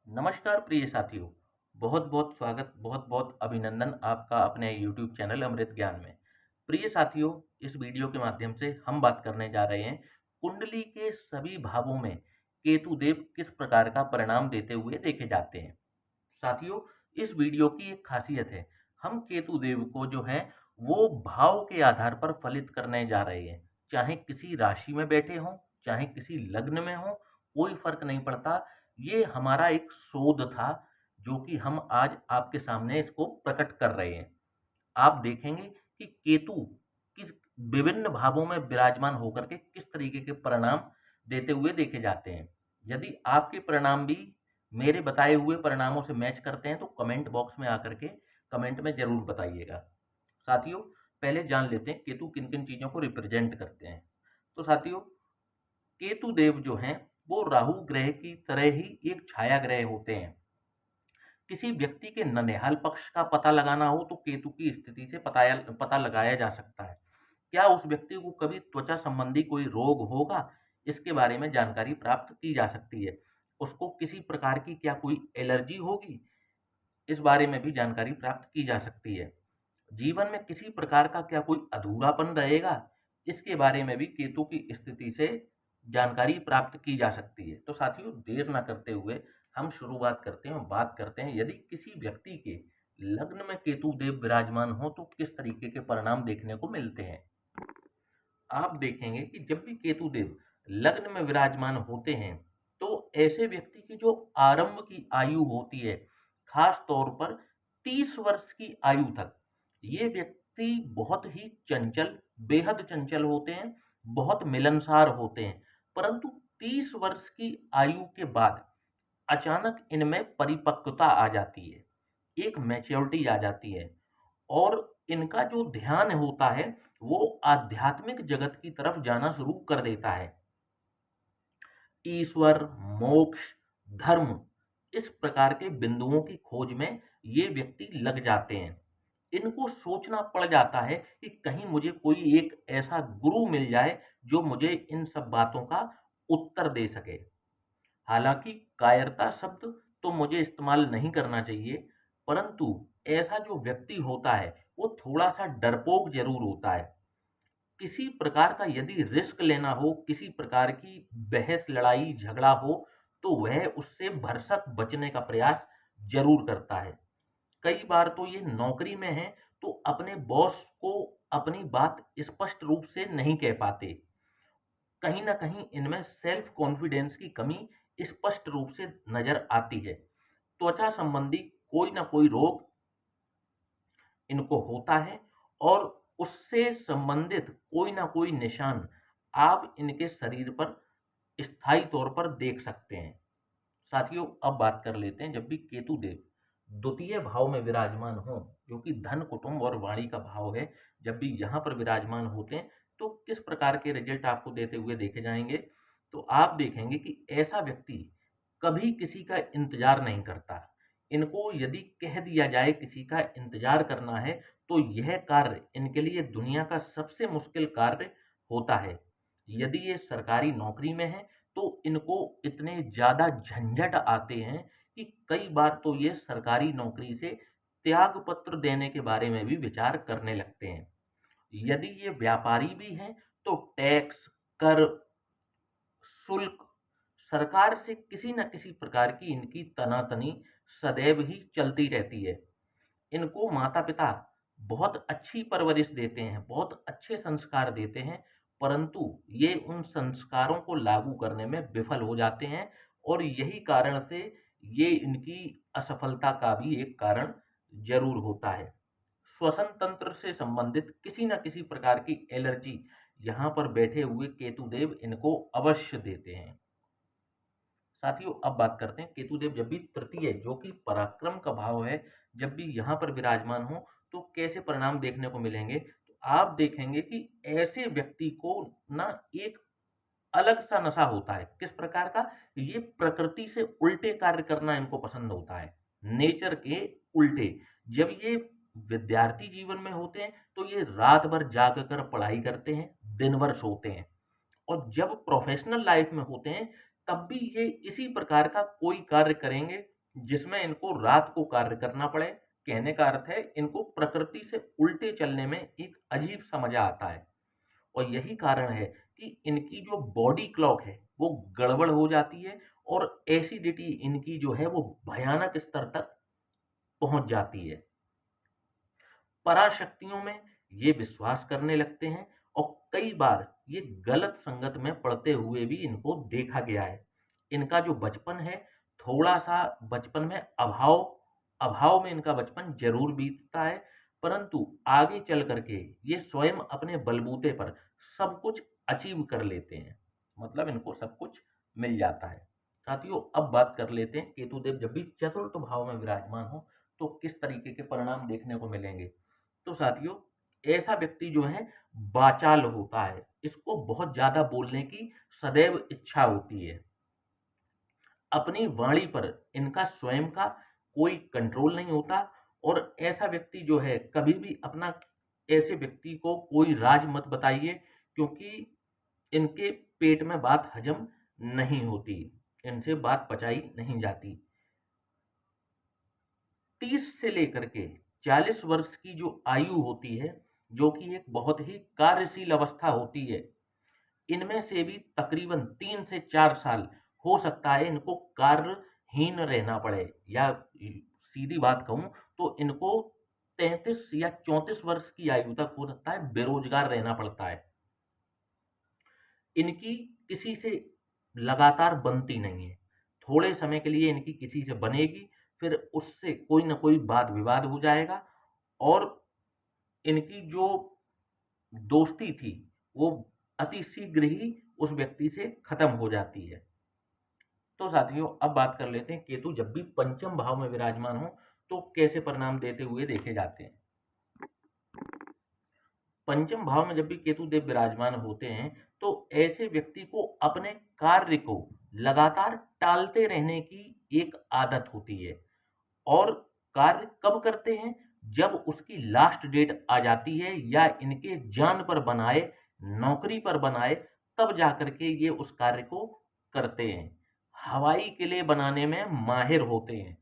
नमस्कार प्रिय साथियों। बहुत बहुत स्वागत, बहुत बहुत अभिनंदन आपका अपने YouTube चैनल अमृत ज्ञान में। प्रिय साथियों, इस वीडियो के माध्यम से हम बात करने जा रहे हैं कुंडली के सभी भावों में केतु देव किस प्रकार का परिणाम देते हुए देखे जाते हैं। साथियों, इस वीडियो की एक खासियत है, हम केतु देव को जो है वो भाव के आधार पर फलित करने जा रहे हैं। चाहे किसी राशि में बैठे हों, चाहे किसी लग्न में हो, कोई फर्क नहीं पड़ता। ये हमारा एक शोध था जो कि हम आज आपके सामने इसको प्रकट कर रहे हैं। आप देखेंगे कि केतु किस विभिन्न भावों में विराजमान होकर के किस तरीके के परिणाम देते हुए देखे जाते हैं। यदि आपके परिणाम भी मेरे बताए हुए परिणामों से मैच करते हैं तो कमेंट बॉक्स में आकर के कमेंट में जरूर बताइएगा। साथियों, पहले जान लेते हैं केतु किन किन चीजों को रिप्रेजेंट करते हैं। तो साथियों, केतु देव जो हैं वो राहु ग्रह की तरह ही एक छाया ग्रह होते हैं। किसी व्यक्ति के ननेहाल पक्ष का पता लगाना हो तो केतु की स्थिति से पता लगाया जा सकता है। क्या उस व्यक्ति को कभी त्वचा संबंधी कोई रोग होगा, इसके बारे में जानकारी प्राप्त की जा सकती है। उसको किसी प्रकार की क्या कोई एलर्जी होगी, इस बारे में भी जानकारी प्राप्त की जा सकती है। जीवन में किसी प्रकार का क्या कोई अधूरापन रहेगा, इसके बारे में भी केतु की स्थिति से जानकारी प्राप्त की जा सकती है। तो साथियों, देर ना करते हुए हम शुरुआत करते हैं और बात करते हैं यदि किसी व्यक्ति के लग्न में केतु देव विराजमान हो तो किस तरीके के परिणाम देखने को मिलते हैं। आप देखेंगे कि जब भी केतु देव लग्न में विराजमान होते हैं तो ऐसे व्यक्ति की जो आरंभ की आयु होती है, खास तौर पर 30 वर्ष की आयु तक, ये व्यक्ति बहुत ही चंचल, बेहद चंचल होते हैं, बहुत मिलनसार होते हैं। परंतु 30 वर्ष की आयु के बाद अचानक इनमें परिपक्वता आ जाती है, एक मैच्योरिटी आ जाती है और इनका जो ध्यान होता है वो आध्यात्मिक जगत की तरफ जाना शुरू कर देता है। ईश्वर, मोक्ष, धर्म, इस प्रकार के बिंदुओं की खोज में ये व्यक्ति लग जाते हैं। इनको सोचना पड़ जाता है कि कहीं मुझे कोई एक ऐसा गुरु मिल जाए जो मुझे इन सब बातों का उत्तर दे सके। हालांकि कायरता शब्द तो मुझे इस्तेमाल नहीं करना चाहिए, परंतु ऐसा जो व्यक्ति होता है वो थोड़ा सा डरपोक जरूर होता है। किसी प्रकार का यदि रिस्क लेना हो, किसी प्रकार की बहस लड़ाई झगड़ा हो, तो वह उससे भरसक बचने का प्रयास जरूर करता है। कई बार तो ये नौकरी में है तो अपने बॉस को अपनी बात स्पष्ट रूप से नहीं कह पाते। कहीं ना कहीं इनमें सेल्फ कॉन्फिडेंस की कमी स्पष्ट रूप से नजर आती है। त्वचा संबंधी कोई ना कोई रोग इनको होता है और उससे संबंधित कोई ना कोई निशान आप इनके शरीर पर स्थायी तौर पर देख सकते हैं। साथियों, अब बात कर लेते हैं जब भी केतु देव द्वितीय भाव में विराजमान हो, जो कि धन, कुटुंब और वाणी का भाव है, जब भी यहाँ पर विराजमान होते हैं तो किस प्रकार के रिजल्ट आपको देते हुए देखे जाएंगे। तो आप देखेंगे कि ऐसा व्यक्ति कभी किसी का इंतजार नहीं करता। इनको यदि कह दिया जाए किसी का इंतजार करना है तो यह कार्य इनके लिए दुनिया का सबसे मुश्किल कार्य होता है। यदि ये सरकारी नौकरी में है तो इनको इतने ज़्यादा झंझट आते हैं कि कई बार तो ये सरकारी नौकरी से त्याग पत्र देने के बारे में भी विचार करने लगते हैं। यदि ये व्यापारी भी हैं तो टैक्स, कर, शुल्क, सरकार से किसी न किसी प्रकार की इनकी तनातनी सदैव ही चलती रहती है। इनको माता-पिता बहुत अच्छी परवरिश देते हैं, बहुत अच्छे संस्कार देते हैं, परंतु ये उन संस्कारों को लागू करने में विफल हो जाते हैं और यही कारण से ये इनकी असफलता का भी एक कारण ज़रूर होता है। श्वसन तंत्र से संबंधित किसी न किसी प्रकार की एलर्जी यहाँ पर बैठे हुए केतु देव इनको अवश्य देते हैं। साथियों, अब बात करते हैं केतु देव जब भी तृतीय, जो कि पराक्रम का भाव है, जब भी यहाँ पर विराजमान हो तो कैसे परिणाम देखने को मिलेंगे। तो आप देखेंगे कि ऐसे व्यक्ति को ना एक अलग सा नशा होता है। किस प्रकार का? ये प्रकृति से उल्टे कार्य करना इनको पसंद होता है, नेचर के उल्टे। जब ये विद्यार्थी जीवन में होते हैं तो ये रात भर जाग कर पढ़ाई करते हैं, दिन भर सोते हैं और जब प्रोफेशनल लाइफ में होते हैं तब भी ये इसी प्रकार का कोई कार्य करेंगे जिसमें इनको रात को कार्य करना पड़े। कहने का अर्थ है इनको प्रकृति से उल्टे चलने में एक अजीब सा मजा आता है। और यही कारण है कि इनकी जो बॉडी क्लॉक है वो गड़बड़ हो जाती है और एसिडिटी इनकी जो है वो भयानक स्तर तक पहुंच जाती है। पराशक्तियों में ये विश्वास करने लगते हैं और कई बार ये गलत संगत में पड़ते हुए भी इनको देखा गया है। इनका जो बचपन है, थोड़ा सा बचपन में अभाव अभाव में इनका बचपन जरूर बीतता है, परंतु आगे चल करके ये स्वयं अपने बलबूते पर सब कुछ अचीव कर लेते हैं। मतलब इनको सब कुछ मिल जाता है। साथियों, अब बात कर लेते हैं केतुदेव जब भी चतुर्थ भाव में विराजमान हो तो किस तरीके के परिणाम देखने को मिलेंगे। तो साथियों, ऐसा व्यक्ति जो है वाचाल होता है। इसको बहुत ज्यादा बोलने की सदैव इच्छा होती है। अपनी वाणी पर इनका स्वयं का कोई कंट्रोल नहीं होता। और ऐसा व्यक्ति जो है कभी भी अपना ऐसे व्यक्ति को कोई राज मत बताइए, क्योंकि इनके पेट में बात हजम नहीं होती, इनसे बात पचाई नहीं जाती। 30 से लेकर के 40 वर्ष की जो आयु होती है, जो कि एक बहुत ही कार्यशील अवस्था होती है, इनमें से भी तकरीबन 3 से 4 साल हो सकता है इनको कार्यहीन रहना पड़े, या सीधी बात कहूं तो इनको 33 या 34 वर्ष की आयु तक हो सकता है बेरोजगार रहना पड़ता है। इनकी किसी से लगातार बनती नहीं है। थोड़े समय के लिए इनकी किसी से बनेगी, फिर उससे कोई ना कोई वाद विवाद हो जाएगा और इनकी जो दोस्ती थी वो अति शीघ्र ही उस व्यक्ति से खत्म हो जाती है। तो साथियों, अब बात कर लेते हैं केतु जब भी पंचम भाव में विराजमान हो तो कैसे परिणाम देते हुए देखे जाते हैं। पंचम भाव में जब भी केतु देव विराजमान होते हैं तो ऐसे व्यक्ति को अपने कार्य को लगातार टालते रहने की एक आदत होती है। और कार्य कब करते हैं? जब उसकी लास्ट डेट आ जाती है या इनके जान पर बनाए, नौकरी पर बनाए, तब जाकर के ये उस कार्य को करते हैं। हवाई किले बनाने में माहिर होते हैं।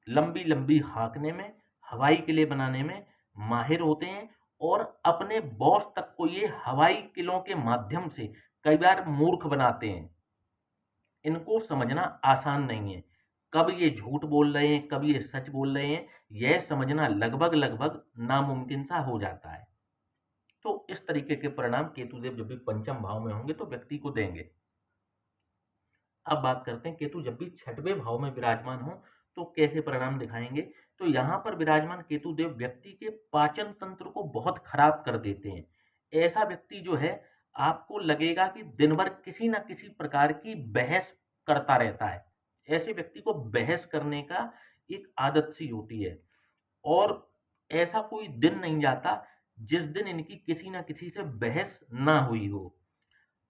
लंबी लंबी हाँकने में, हवाई किले बनाने में माहिर होते हैं। और अपने बॉस तक को ये हवाई किलों के माध्यम से कई बार मूर्ख बनाते हैं। इनको समझना आसान नहीं है, कब ये झूठ बोल रहे हैं, कब ये सच बोल रहे हैं, यह समझना लगभग लगभग नामुमकिन सा हो जाता है। तो इस तरीके के परिणाम केतुदेव जब भी पंचम भाव में होंगे तो व्यक्ति को देंगे। अब बात करते हैं केतु जब भी छठवें भाव में विराजमान हो तो कैसे परिणाम दिखाएंगे। तो यहाँ पर विराजमान केतु देव व्यक्ति के पाचन तंत्र को बहुत खराब कर देते हैं। ऐसा व्यक्ति जो है, आपको लगेगा कि दिन भर किसी ना किसी प्रकार की बहस करता रहता है। ऐसे व्यक्ति को बहस करने का एक आदत सी होती है। और ऐसा कोई दिन नहीं जाता जिस दिन इनकी किसी ना किसी से बहस ना हुई हो।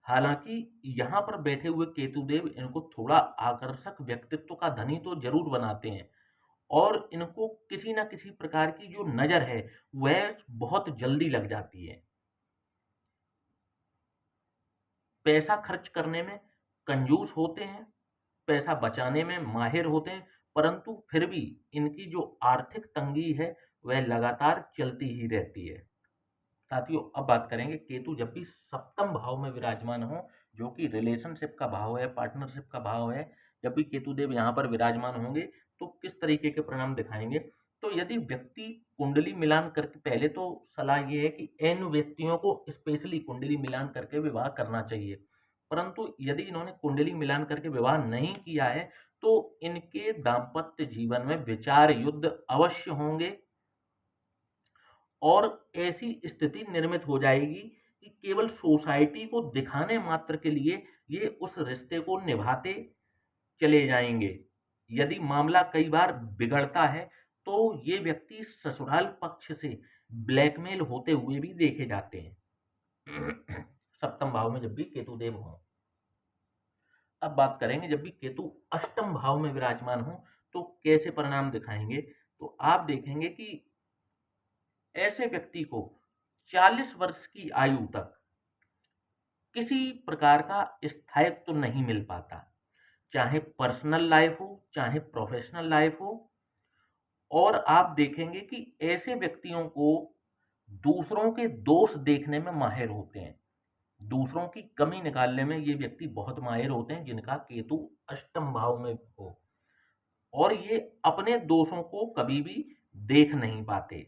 हालांकि यहाँ पर बैठे हुए केतुदेव इनको थोड़ा आकर्षक व्यक्तित्व का धनी तो जरूर बनाते हैं। और इनको किसी ना किसी प्रकार की जो नजर है वह बहुत जल्दी लग जाती है। पैसा खर्च करने में कंजूस होते हैं, पैसा बचाने में माहिर होते हैं, परंतु फिर भी इनकी जो आर्थिक तंगी है वह लगातार चलती ही रहती है। साथियों, अब बात करेंगे केतु जब भी सप्तम भाव में विराजमान हो, जो कि रिलेशनशिप का भाव है, पार्टनरशिप का भाव है, जब भी केतु देव यहाँ पर विराजमान होंगे तो किस तरीके के परिणाम दिखाएंगे। तो यदि व्यक्ति कुंडली मिलान करके, पहले तो सलाह ये है कि इन व्यक्तियों को स्पेशली कुंडली मिलान करके विवाह करना चाहिए। परंतु यदि इन्होंने कुंडली मिलान करके विवाह नहीं किया है तो इनके दाम्पत्य जीवन में विचार युद्ध अवश्य होंगे। और ऐसी स्थिति निर्मित हो जाएगी कि केवल सोसाइटी को दिखाने मात्र के लिए ये उस रिश्ते को निभाते चले जाएंगे। यदि मामला कई बार बिगड़ता है तो ये व्यक्ति ससुराल पक्ष से ब्लैकमेल होते हुए भी देखे जाते हैं। सप्तम भाव में जब भी केतु देव हो। अब बात करेंगे जब भी केतु अष्टम भाव में विराजमान हो तो कैसे परिणाम दिखाएंगे। तो आप देखेंगे कि ऐसे व्यक्ति को 40 वर्ष की आयु तक किसी प्रकार का स्थायित्व तो नहीं मिल पाता। चाहे पर्सनल लाइफ हो, चाहे प्रोफेशनल लाइफ हो। और आप देखेंगे कि ऐसे व्यक्तियों को दूसरों के दोष देखने में माहिर होते हैं, दूसरों की कमी निकालने में ये व्यक्ति बहुत माहिर होते हैं जिनका केतु अष्टम भाव में हो। और ये अपने दोषों को कभी भी देख नहीं पाते,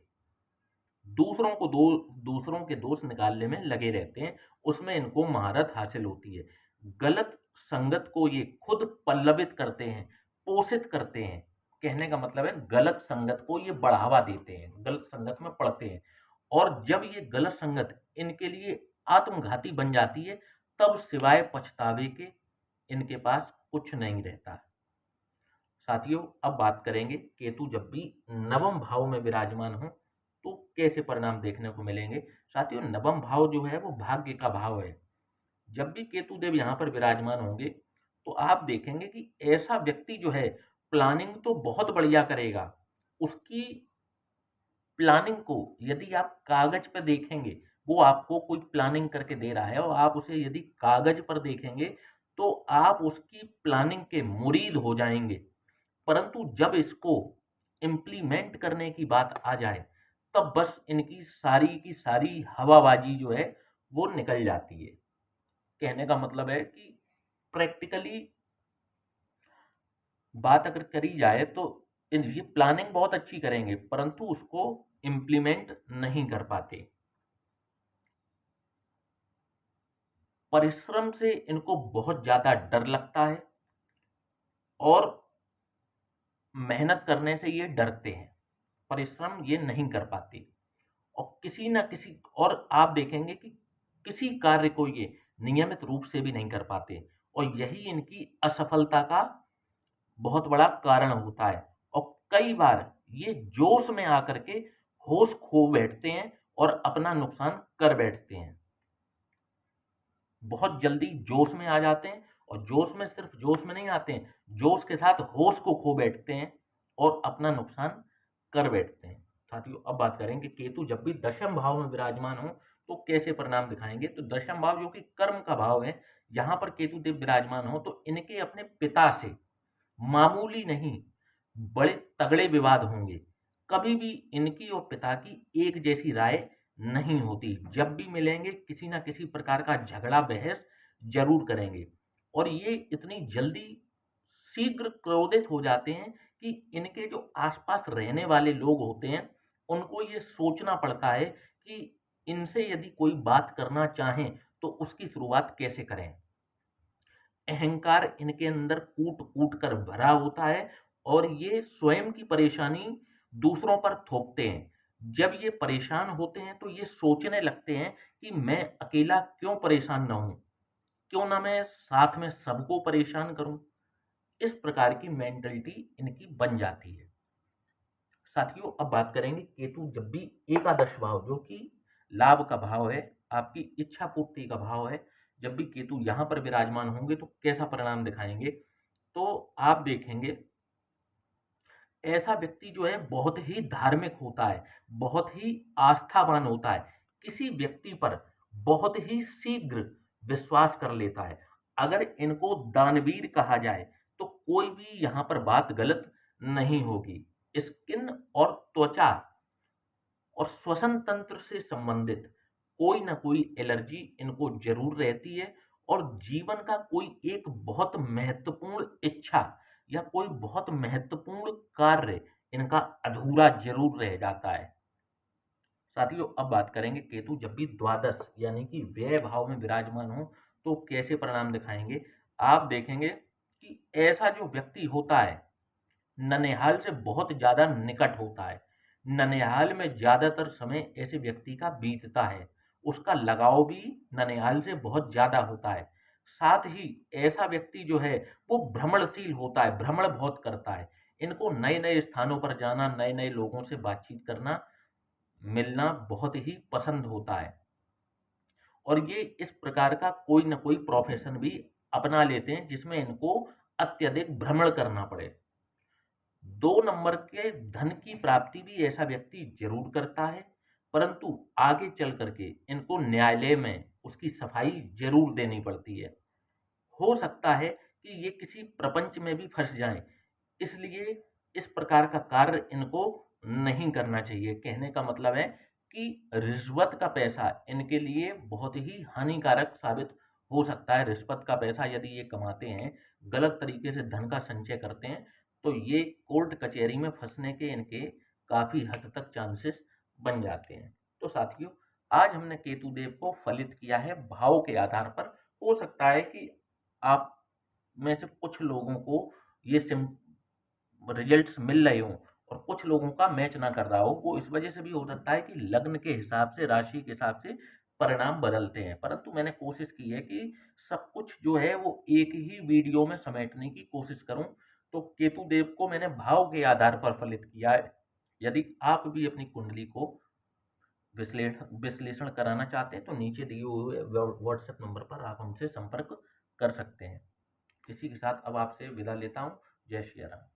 दूसरों के दोष निकालने में लगे रहते हैं, उसमें इनको महारत हासिल होती है। गलत संगत को ये खुद पल्लवित करते हैं, पोषित करते हैं। कहने का मतलब है गलत संगत को ये बढ़ावा देते हैं, गलत संगत में पड़ते हैं। और जब ये गलत संगत इनके लिए आत्मघाती बन जाती है, तब सिवाय पछतावे के इनके पास कुछ नहीं रहता। साथियों, अब बात करेंगे केतु जब भी नवम भाव में विराजमान हो तो कैसे परिणाम देखने को मिलेंगे। साथियों, नवम भाव जो है वो भाग्य का भाव है। जब भी केतु देव यहाँ पर विराजमान होंगे तो आप देखेंगे कि ऐसा व्यक्ति जो है प्लानिंग तो बहुत बढ़िया करेगा। उसकी प्लानिंग को यदि आप कागज पर देखेंगे, वो आपको कोई प्लानिंग करके दे रहा है और आप उसे यदि कागज पर देखेंगे तो आप उसकी प्लानिंग के मुरीद हो जाएंगे। परंतु जब इसको इम्प्लीमेंट करने की बात आ जाए, तब बस इनकी सारी की सारी हवाबाजी जो है वो निकल जाती है। कहने का मतलब है कि प्रैक्टिकली बात अगर करी जाए तो ये प्लानिंग बहुत अच्छी करेंगे परंतु उसको इम्प्लीमेंट नहीं कर पाते। परिश्रम से इनको बहुत ज्यादा डर लगता है और मेहनत करने से ये डरते हैं, परिश्रम ये नहीं कर पाते। और किसी ना किसी और आप देखेंगे कि किसी कार्य को ये नियमित रूप से भी नहीं कर पाते और यही इनकी असफलता का बहुत बड़ा कारण होता है। और कई बार ये जोश में आकर के होश खो बैठते हैं और अपना नुकसान कर बैठते हैं। बहुत जल्दी जोश में आ जाते हैं और जोश में सिर्फ जोश में नहीं आते हैं, जोश के साथ होश को खो बैठते हैं और अपना नुकसान कर बैठते हैं। साथियों, अब बात करेंगे केतु जब भी दशम भाव में विराजमान हो तो कैसे परिणाम दिखाएंगे। तो दशम भाव जो कि कर्म का भाव है, यहाँ पर केतु देव विराजमान हो तो इनके अपने पिता से मामूली नहीं बड़े तगड़े विवाद होंगे। कभी भी इनकी और पिता की एक जैसी राय नहीं होती, जब भी मिलेंगे किसी ना किसी प्रकार का झगड़ा बहस जरूर करेंगे। और ये इतनी जल्दी शीघ्र क्रोधित हो जाते हैं कि इनके जो आसपास रहने वाले लोग होते हैं उनको ये सोचना पड़ता है कि इनसे यदि कोई बात करना चाहें तो उसकी शुरुआत कैसे करें। अहंकार इनके अंदर कूट कूट कर भरा होता है और ये स्वयं की परेशानी दूसरों पर थोपते हैं। जब ये परेशान होते हैं तो ये सोचने लगते हैं कि मैं अकेला क्यों परेशान ना हूं, क्यों ना मैं साथ में सबको परेशान करूं। इस प्रकार की मेंटलिटी इनकी बन जाती है। साथियों, अब बात करेंगे केतु जब भी एकादश भाव जो कि लाभ का भाव है, आपकी इच्छा पूर्ति का भाव है, जब भी केतु यहाँ पर विराजमान होंगे तो कैसा परिणाम दिखाएंगे। तो आप देखेंगे ऐसा व्यक्ति जो है बहुत ही धार्मिक होता है, बहुत ही आस्थावान होता है, किसी व्यक्ति पर बहुत ही शीघ्र विश्वास कर लेता है। अगर इनको दानवीर कहा जाए तो कोई भी यहाँ पर बात गलत नहीं होगी। स्किन और त्वचा और श्वसन तंत्र से संबंधित कोई ना कोई एलर्जी इनको जरूर रहती है और जीवन का कोई एक बहुत महत्वपूर्ण इच्छा या कोई बहुत महत्वपूर्ण कार्य इनका अधूरा जरूर रह जाता है। साथियों, अब बात करेंगे केतु जब भी द्वादश यानी कि व्यय भाव में विराजमान हो तो कैसे परिणाम दिखाएंगे। आप देखेंगे कि ऐसा जो व्यक्ति होता है ननिहाल से बहुत ज्यादा निकट होता है, ननिहाल में ज्यादातर समय ऐसे व्यक्ति का बीतता है, उसका लगाव भी ननिहाल से बहुत ज्यादा होता है। साथ ही ऐसा व्यक्ति जो है वो भ्रमणशील होता है, भ्रमण बहुत करता है। इनको नए नए स्थानों पर जाना, नए नए लोगों से बातचीत करना, मिलना बहुत ही पसंद होता है। और ये इस प्रकार का कोई ना कोई प्रोफेशन भी अपना लेते हैं जिसमें इनको अत्यधिक भ्रमण करना पड़े। 2 नंबर के धन की प्राप्ति भी ऐसा व्यक्ति जरूर करता है, परंतु आगे चल करके इनको न्यायालय में उसकी सफाई जरूर देनी पड़ती है। हो सकता है कि ये किसी प्रपंच में भी फँस जाएँ। इसलिए इस प्रकार का कार्य इनको नहीं करना चाहिए। कहने का मतलब है कि रिश्वत का पैसा इनके लिए बहुत ही हानिकारक साबित हो सकता है। रिश्वत का पैसा यदि ये कमाते हैं, गलत तरीके से धन का संचय करते हैं, तो ये कोर्ट कचहरी में फँसने के इनके काफ़ी हद तक चांसेस बन जाते हैं। तो साथियों, आज हमने केतुदेव को फलित किया है भाव के आधार पर। हो सकता है कि आप में से कुछ लोगों को ये रिजल्ट्स मिल रहे हों और कुछ लोगों का मैच ना कर रहा हो। वो इस वजह से भी हो सकता है कि लग्न के हिसाब से, राशि के हिसाब से परिणाम बदलते हैं। परंतु मैंने कोशिश की है कि सब कुछ जो है वो एक ही वीडियो में समेटने की कोशिश करूं। तो केतु देव को मैंने भाव के आधार पर फलित किया है। यदि आप भी अपनी कुंडली को विश्लेषण कराना चाहते हैं तो नीचे दिए हुए व्हाट्सएप नंबर पर आप हमसे संपर्क कर सकते हैं। इसी के साथ अब आपसे विदा लेता हूँ। जय श्री राम।